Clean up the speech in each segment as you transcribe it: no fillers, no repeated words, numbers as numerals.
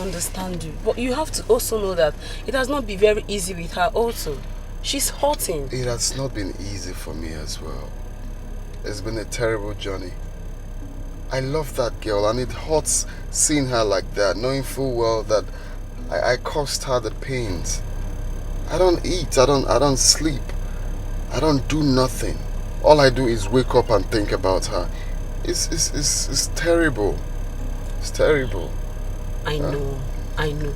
understand you. But you have to also know that it has not been very easy with her also. She's hurting. It has not been easy for me as well. It's been a terrible journey. I love that girl and it hurts seeing her like that, knowing full well that I caused her the pains. I don't eat, I don't sleep. I don't do nothing. All I do is wake up and think about her. It's terrible. It's terrible. I know.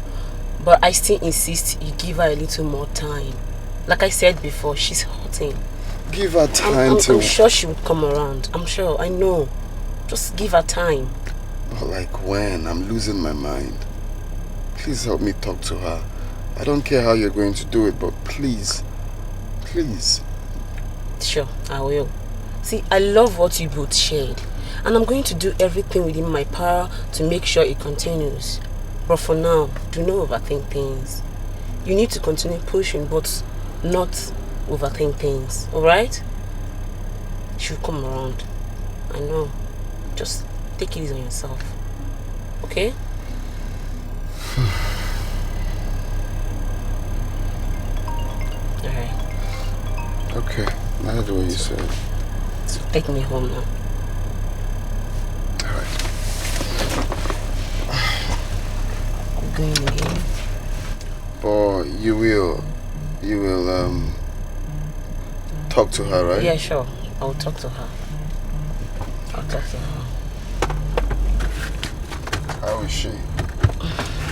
But I still insist you give her a little more time. Like I said before, she's hurting. Give her time I'm sure she would come around. I'm sure, I know. Just give her time. But like when? I'm losing my mind. Please help me talk to her. I don't care how you're going to do it, but please. Please. Sure, I will. See, I love what you both shared. And I'm going to do everything within my power to make sure it continues. But for now, do not overthink things. You need to continue pushing, but not overthink things. Alright? She'll come around. I know. Just take it easy on yourself. Okay? Alright. Okay, I heard what you said. So take me home now. Alright. Going again? But you will talk to her, right? Yeah, sure. I'll talk to her. How is she?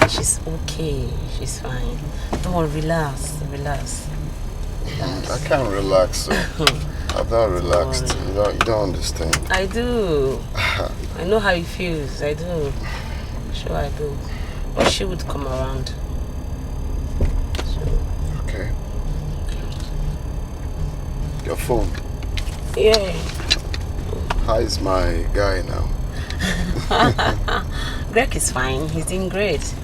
She's okay. She's fine. Don't worry, relax. I can't relax, so I've not relaxed. You don't understand. I do. I know how it feels. I do. Sure I do. But she would come around. Okay. Your phone? Yeah. How is my guy now? Greg is fine. He's doing great.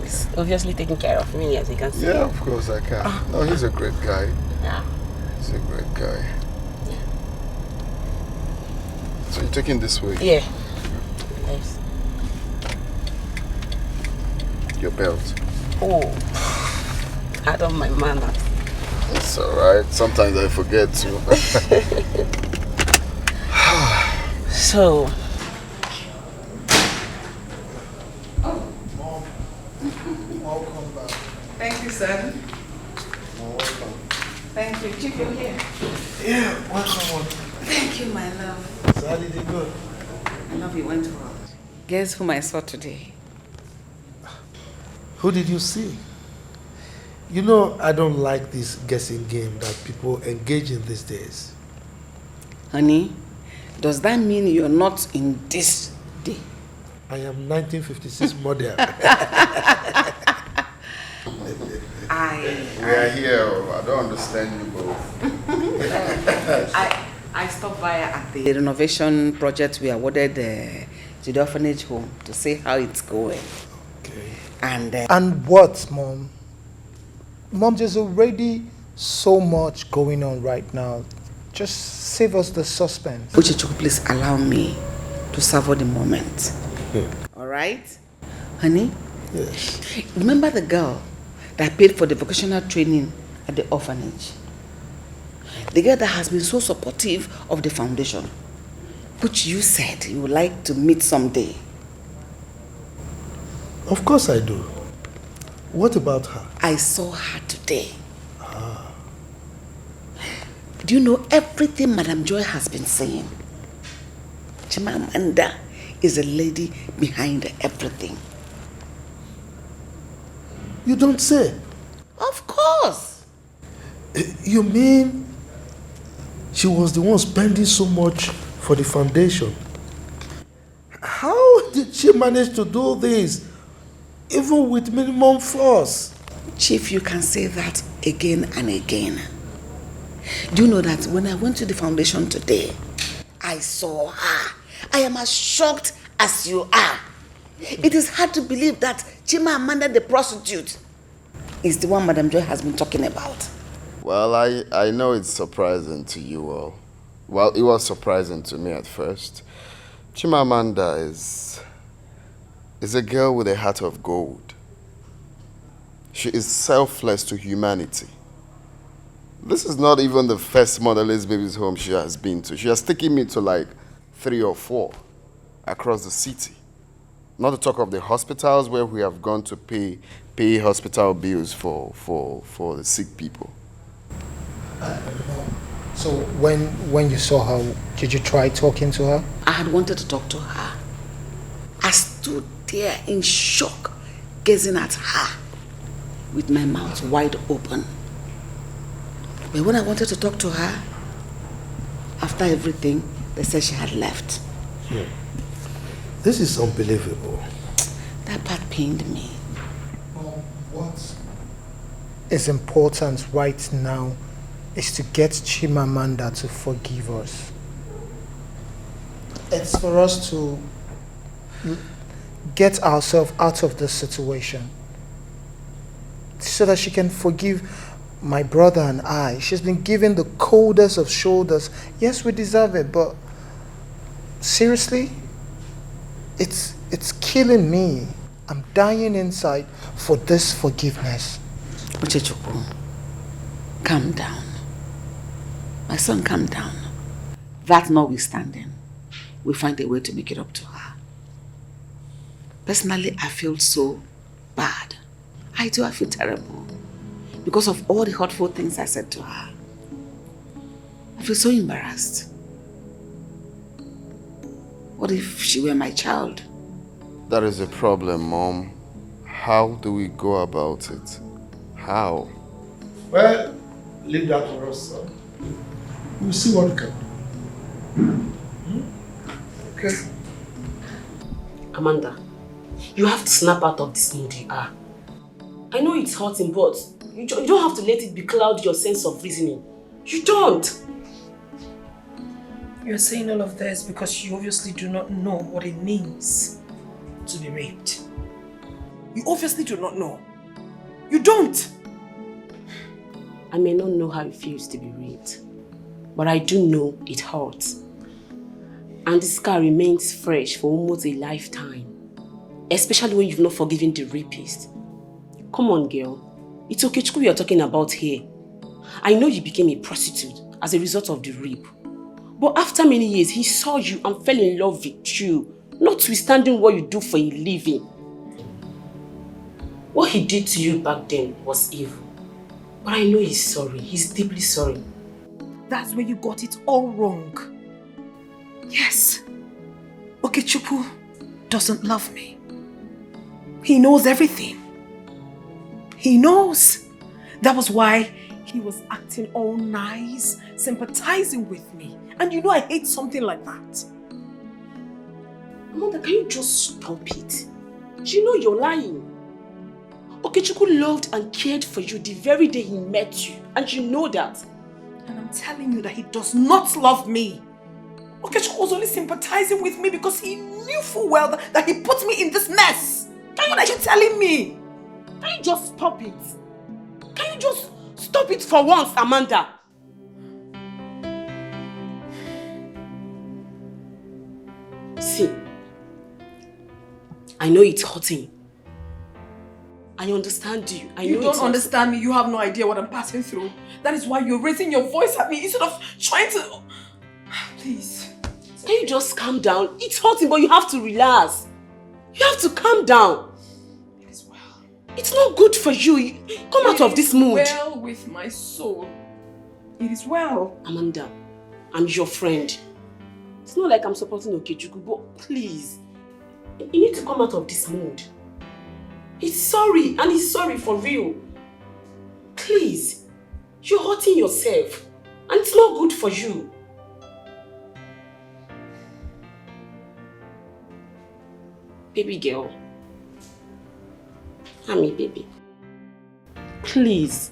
He's obviously taking care of me, as you can see. Yeah, of course I can. No, he's a great guy. Yeah. He's a great guy. Yeah. So you're taking this way? Yeah. Yes. Your belt? Oh. I don't mind manners. It's alright. Sometimes I forget to. So. Welcome back. Thank you, sir. Welcome. Thank you. Chief, you're here. Yeah, welcome. Thank you, my love. So how did it go? I love you went well. Guess whom I saw today? Who did you see? You know, I don't like this guessing game that people engage in these days. Honey, does that mean you're not in this day? I am 1956 model. We are here. I don't understand you both. I stopped by at the renovation project we awarded to the orphanage home to see how it's going. Okay. And what, Mom? Mom, there's already so much going on right now. Just save us the suspense. Uchichuku, please allow me to savor the moment. All right? Honey? Yes. Remember the girl that paid for the vocational training at the orphanage? The girl that has been so supportive of the foundation, which you said you would like to meet someday. Of course I do. What about her? I saw her today. Do you know everything Madam Joy has been saying? Chimamanda is the lady behind everything. You don't say. Of course. You mean she was the one spending so much for the foundation? How did she manage to do this, even with minimum force? Chief, you can say that again and again. Do you know that when I went to the foundation today, I saw her. I am as shocked as you are. It is hard to believe that Chimamanda the prostitute is the one Madam Joy has been talking about. Well, I know it's surprising to you all. Well, it was surprising to me at first. Chimamanda is a girl with a heart of gold. She is selfless to humanity. This is not even the first motherless baby's home she has been to. She has taken me to like 3 or 4 across the city. Not to talk of the hospitals where we have gone to pay hospital bills for the sick people. So when you saw her, did you try talking to her? I had wanted to talk to her. I stood there in shock, gazing at her with my mouth wide open. But when I wanted to talk to her, after everything, they said she had left. This is unbelievable. That part pained me. What is important right now is to get Chimamanda to forgive us. It's for us to get ourselves out of this situation so that she can forgive my brother and I. She's been given the coldest of shoulders. Yes, we deserve it, but seriously, it's killing me. I'm dying inside for this forgiveness. Uchechukwu, calm down. My son, calm down. That notwithstanding, we'll find a way to make it up to her. Personally, I feel so bad. I feel terrible. Because of all the hurtful things I said to her. I feel so embarrassed. What if she were my child? That is a problem, Mom. How do we go about it? How? Well, leave that for us, son. We'll see what we can do. Okay. Amanda, you have to snap out of this mood you are. I know it's hurting, but you don't have to let it becloud your sense of reasoning. You don't. You're saying all of this because you obviously do not know what it means to be raped. You obviously do not know. You don't. I may not know how it feels to be raped, but I do know it hurts. And the scar remains fresh for almost a lifetime, especially when you've not forgiven the rapist. Come on, girl. It's Okechukwu you're talking about here. I know you became a prostitute as a result of the rape. But after many years, he saw you and fell in love with you, notwithstanding what you do for a living. What he did to you back then was evil. But I know he's sorry. He's deeply sorry. That's where you got it all wrong. Yes. Okechukwu doesn't love me. He knows everything. He knows. That was why he was acting all nice, sympathizing with me. And you know I hate something like that. Amanda, can you just stop it? You know you're lying. Okechukwu loved and cared for you the very day he met you. And you know that. And I'm telling you that he does not love me. Okechukwu was only sympathizing with me because he knew full well that he put me in this mess. What are you telling me? Can you just stop it? Can you just stop it for once, Amanda? See, I know it's hurting. I understand you. You don't understand me. You have no idea what I'm passing through. That is why you're raising your voice at me instead of trying to... Please. Can you just calm down? It's hurting, but you have to relax. You have to calm down. It is well. It's not good for you. Come out of this mood. It is well with my soul. It is well. Amanda, I'm your friend. It's not like I'm supporting Okechukwu, but please, you need to come out of this mood. He's sorry, and he's sorry for real. Please, you're hurting yourself, and it's not good for you. Baby girl. Honey, baby. Please.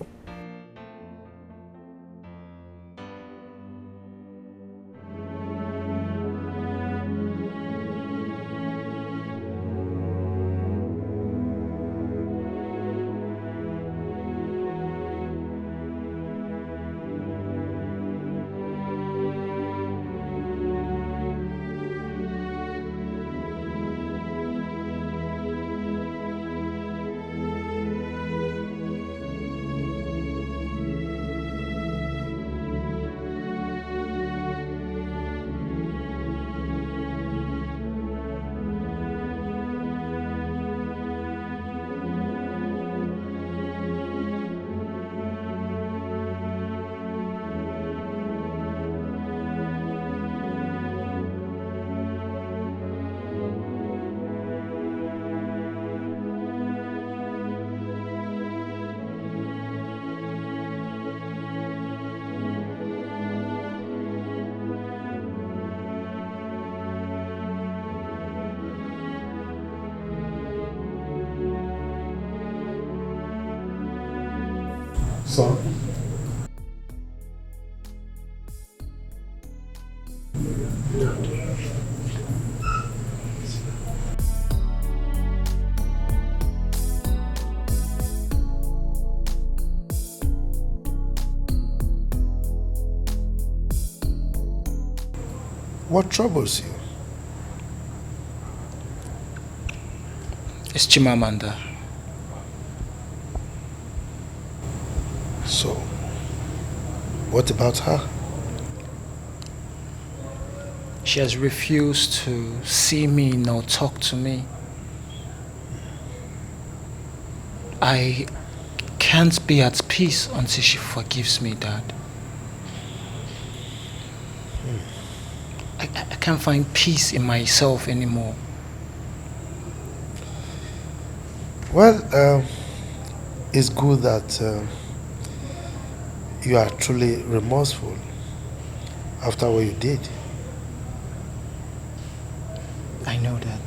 Son? What troubles you? It's Chimamanda. So, what about her? She has refused to see me nor talk to me. I can't be at peace until she forgives me, Dad. I can't find peace in myself anymore. Well, it's good that you are truly remorseful after what you did. I know that.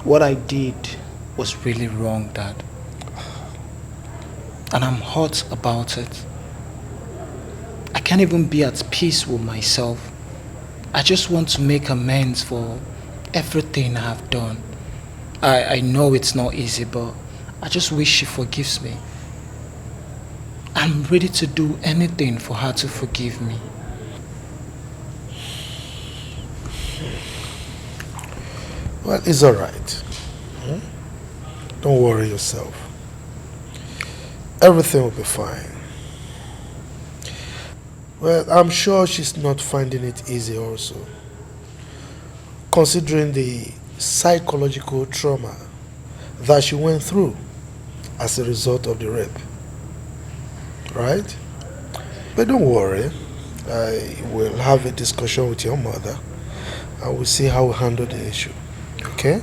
What I did was really wrong, Dad. And I'm hurt about it. I can't even be at peace with myself. I just want to make amends for everything I have done. I know it's not easy, but I just wish she forgives me. I'm ready to do anything for her to forgive me. Well, it's alright. Don't worry yourself. Everything will be fine. Well, I'm sure she's not finding it easy also, considering the psychological trauma that she went through as a result of the rape. Right? But don't worry. I will have a discussion with your mother and we'll see how we handle the issue. Okay?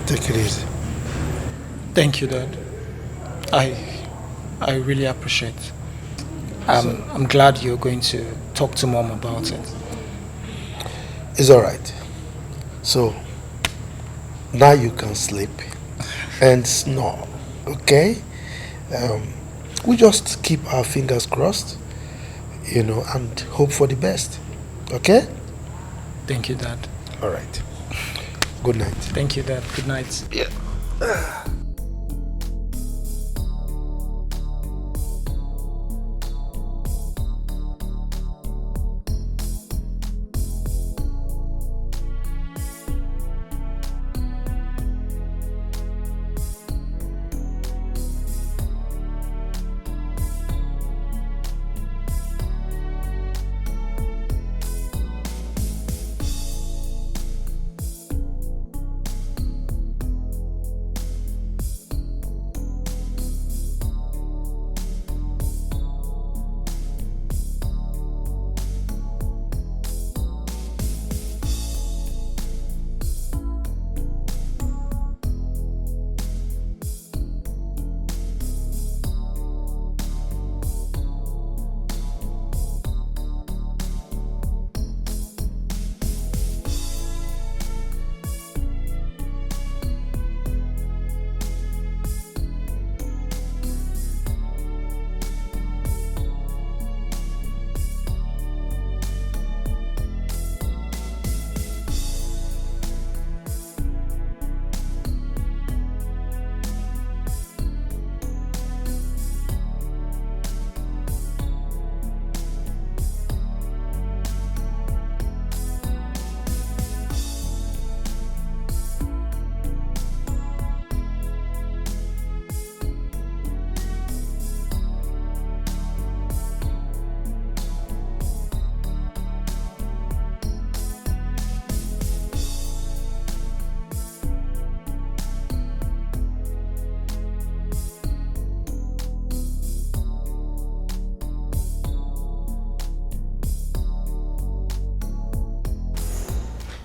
Take it easy. Thank you, Dad. I really appreciate it. I'm glad you're going to talk to Mom about it. It's alright. So, now you can sleep and snore, okay? We just keep our fingers crossed, and hope for the best, okay? Thank you, Dad. Alright. Good night. Thank you, Dad. Good night. Yeah.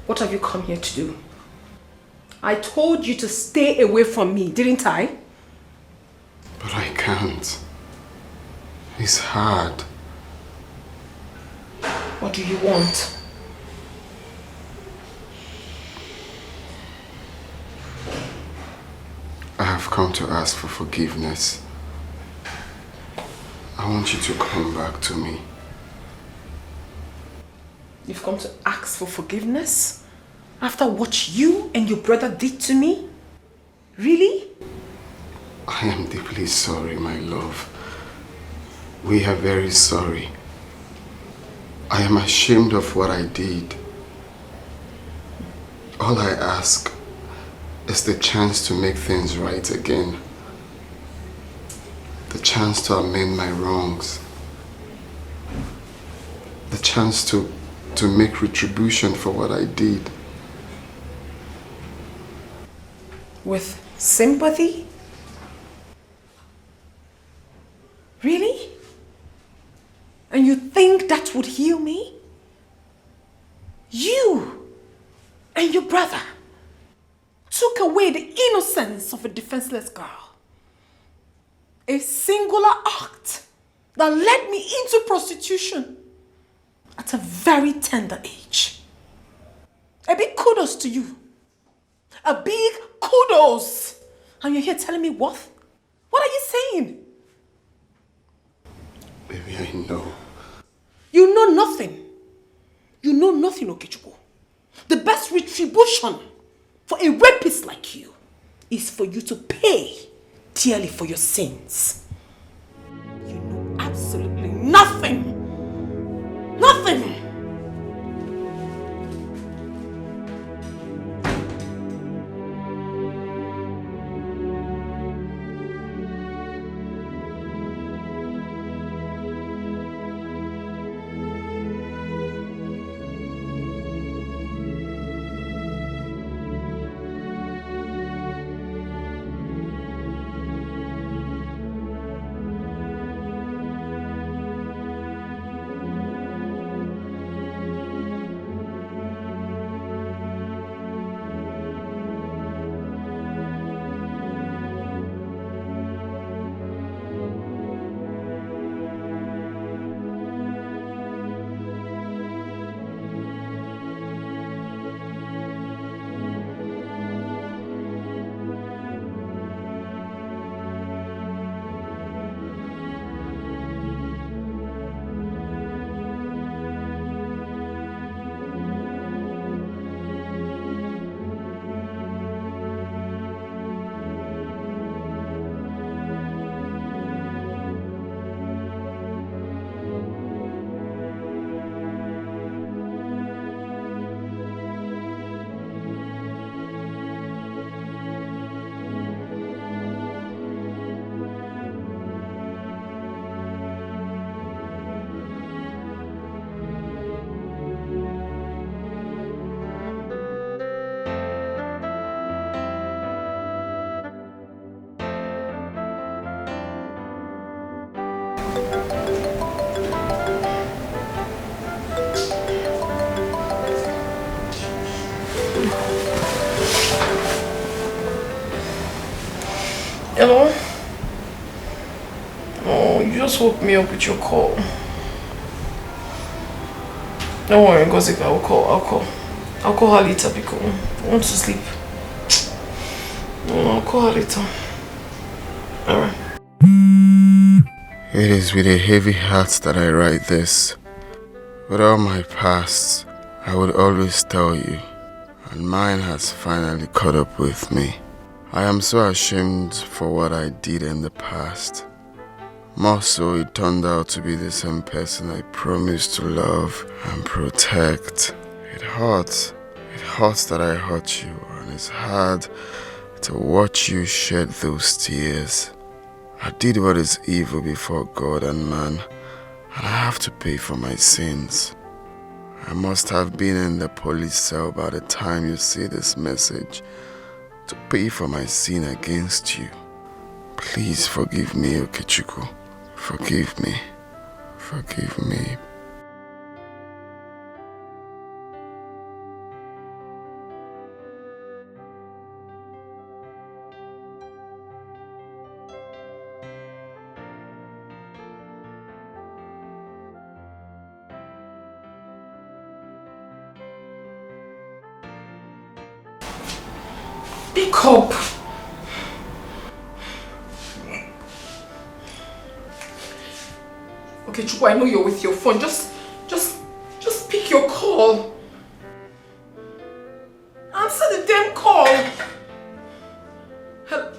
What have you come here to do? I told you to stay away from me, didn't I? But I can't. It's hard. What do you want? I have come come to ask for forgiveness. I want you to come back to me. You've come to ask for forgiveness? After what you and your brother did to me? Really? I am deeply sorry, my love. We are very sorry. I am ashamed of what I did. All I ask is the chance to make things right again. The chance to amend my wrongs. The chance to make retribution for what I did. With sympathy? Really? And you think that would heal me? You and your brother took away the innocence of a defenseless girl. A singular act that led me into prostitution at a very tender age. A big kudos to you. A big kudos. And you're here telling me what? What are you saying? Baby, I know. You know nothing. You know nothing, Okechukwu. The best retribution for a rapist like you is for you to pay dearly for your sins. You know absolutely nothing. Nothing. Hello? Oh, you just woke me up with your call. Don't worry, Ngozi, I'll call. I'll call her later because I want to sleep. No, I'll call her later. Alright. It is with a heavy heart that I write this. With all my past, I would always tell you, and mine has finally caught up with me. I am so ashamed for what I did in the past. More so, it turned out to be the same person I promised to love and protect. It hurts. It hurts that I hurt you, and it's hard to watch you shed those tears. I did what is evil before God and man, and I have to pay for my sins. I must have been in the police cell by the time you see this message to pay for my sin against you. Please forgive me, Okechukwu. Forgive me. Forgive me. Pick up. Okay, Chukwu, I know you're with your phone. Just pick your call. Answer the damn call. Hello.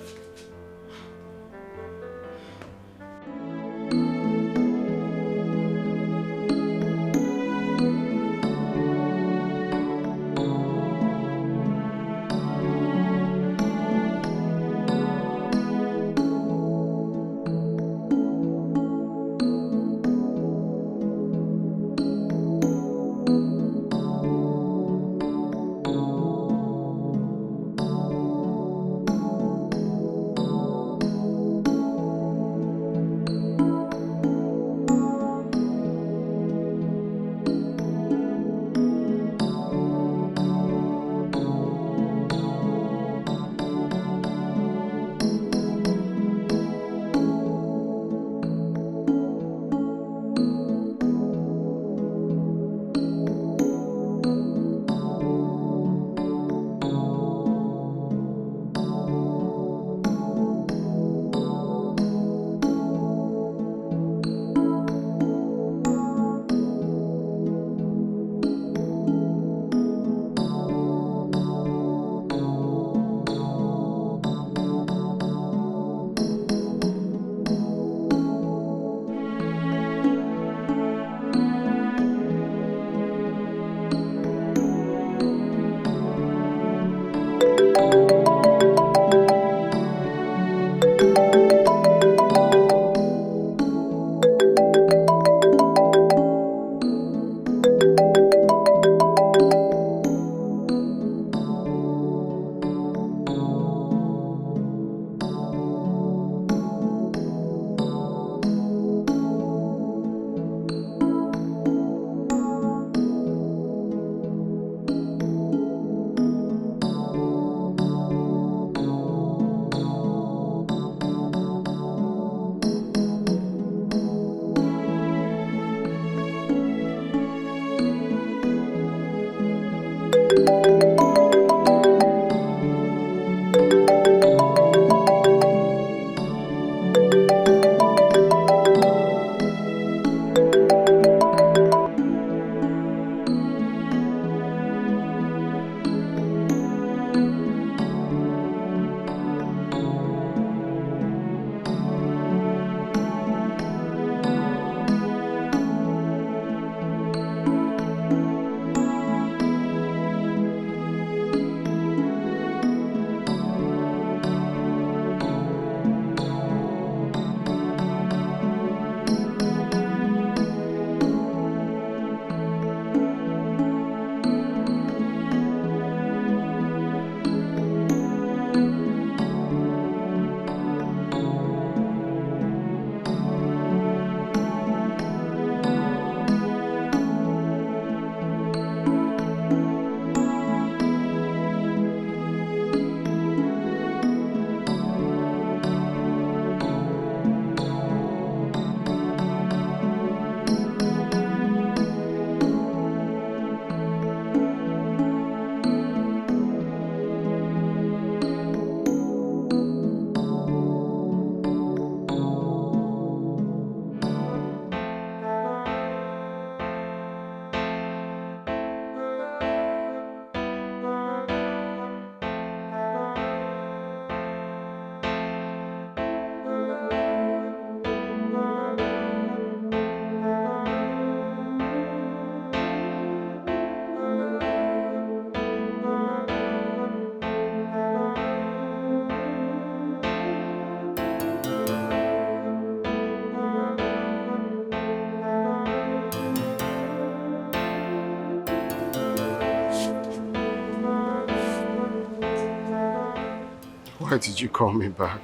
Why did you call me back?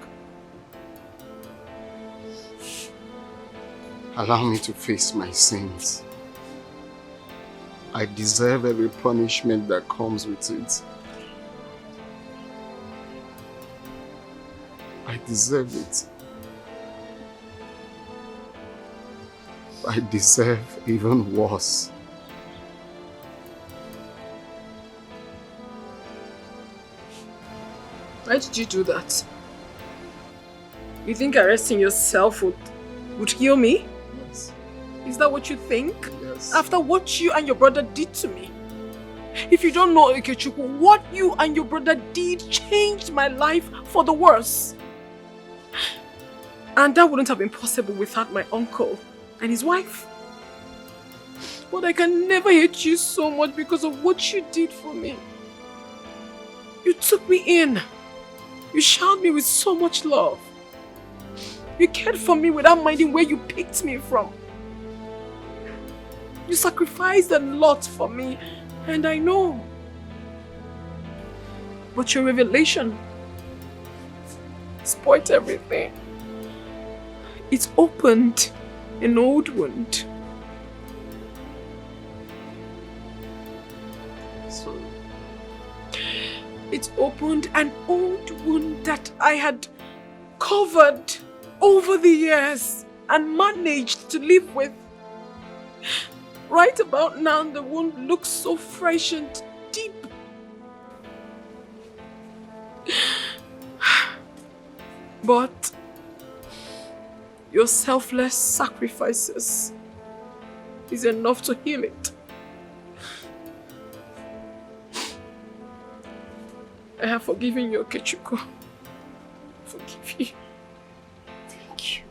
Allow me to face my sins. I deserve every punishment that comes with it. I deserve it. I deserve even worse. Why did you do that? You think arresting yourself would kill me? Yes. Is that what you think? Yes. After what you and your brother did to me? If you don't know, Ikechukwu, what you and your brother did changed my life for the worse. And that wouldn't have been possible without my uncle and his wife. But I can never hate you so much because of what you did for me. You took me in. You showered me with so much love. You cared for me without minding where you picked me from. You sacrificed a lot for me, and I know. But your revelation spoiled everything. It opened an old wound. So, it opened an old wound that I had covered over the years and managed to live with. Right about now, the wound looks so fresh and deep. But your selfless sacrifices is enough to heal it. I have forgiven you, Okechukwu. Forgive you. Thank you.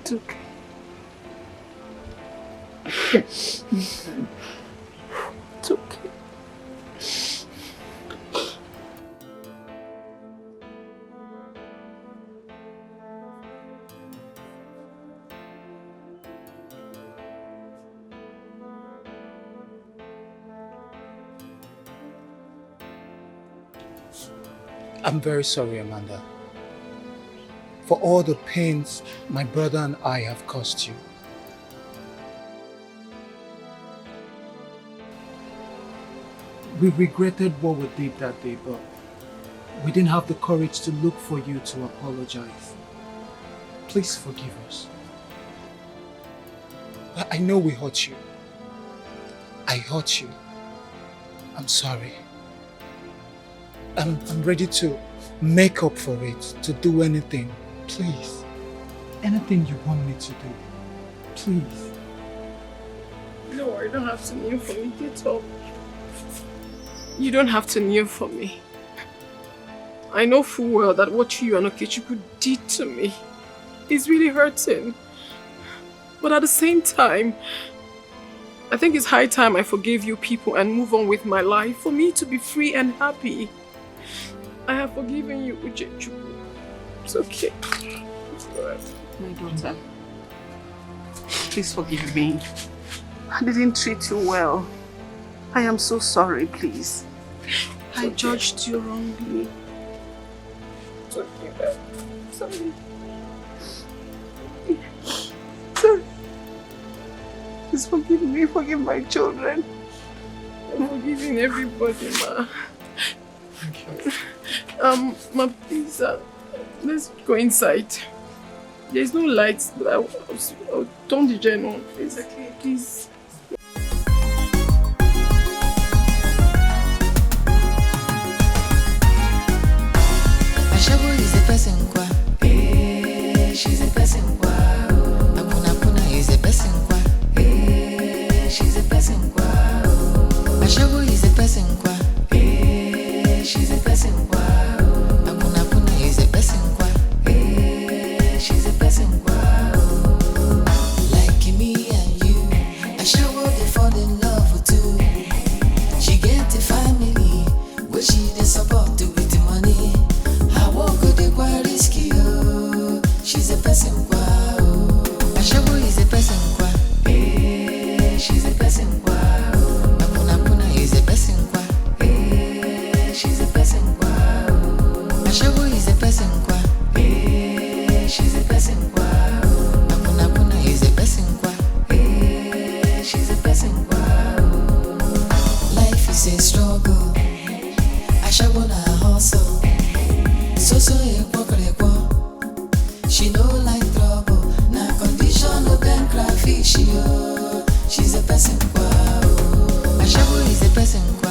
It's okay. It's okay. I'm very sorry, Amanda, for all the pains my brother and I have caused you. We regretted what we did that day, but we didn't have the courage to look for you to apologize. Please forgive us. I know we hurt you. I hurt you. I'm sorry. I'm ready to make up for it, to do anything. Please. Anything you want me to do. Please. No, you don't have to kneel for me. Get up. You don't have to kneel for me. I know full well that what you and Okechukwu did to me is really hurting. But at the same time, I think it's high time I forgave you people and move on with my life for me to be free and happy. I have forgiven you, Okechukwu. It's okay. It's alright. My daughter, please forgive me. I didn't treat you well. I am so sorry, please. I judged you wrongly. It's okay, babe. Sorry. Sorry. Please forgive me, forgive my children. I'm forgiving everybody, ma. Thank you. Ma, please, let's go inside. There's no lights, but I'll turn the gen on. It's okay, please. Ashabu is a person kwa. She's a person kwa. Akuna is a person kwa. She's a person kwa. Ashabu is a person kwa. She's a person kwa. Akuna is a person kwa. She's a person kwa. Like me and you, Ashabu they fall in love too. She get a family where she dey support with the money. Her work go dey quite risky, oh. She's a person kwa, oh. Ashabu is a person kwa. She's a person kwa, oh. Akuna is a person kwa. She's a person kwa, oh. Ashabu is a person kwa. She's a person kwa, oh. Akuna is a person kwa. She's a person kwa, oh. Life is a struggle. Ashabu na hustle. So she no like trouble. Na condition of them crayfish, yo. She's a person kwa, oh. Ashabu is a person kwa.